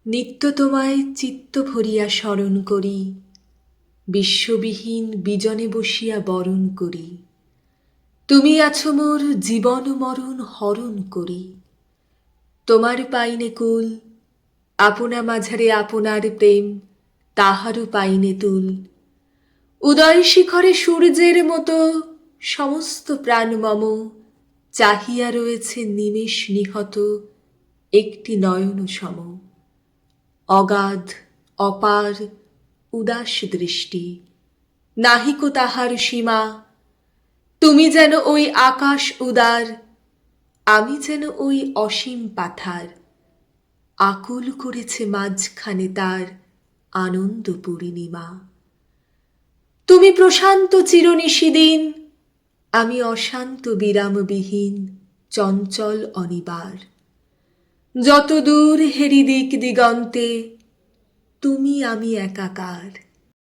নিত্য তোমায় চিত্ত ভরিয়া স্মরণ করি, বিশ্ববিহীন বিজনে বসিয়া বরণ করি। তুমি আছো মোর জীবন মরণ হরণ করি। তোমার পাইনে কুল, আপনা মাঝারে আপনার প্রেম, তাহারও পাইনে তুল। উদয় শিখরে সূর্যের মতো সমস্ত প্রাণ মম চাহিয়া রয়েছে নিমেষ নিহত একটি নয়ন সম। অগাধ অপার উদাস দৃষ্টি, নাহিকো তাহার সীমা। তুমি যেন ওই আকাশ উদার, আমি যেন ওই অসীম পাথার। আকুল করেছে মাঝখানে তার আনন্দ পূর্ণিমা। তুমি প্রশান্ত চিরনিশিদিন, আমি অশান্ত বিরামবিহীন চঞ্চল অনিবার। যত দূর হেরি দিক দিগন্তে, তুমি আমি একাকার।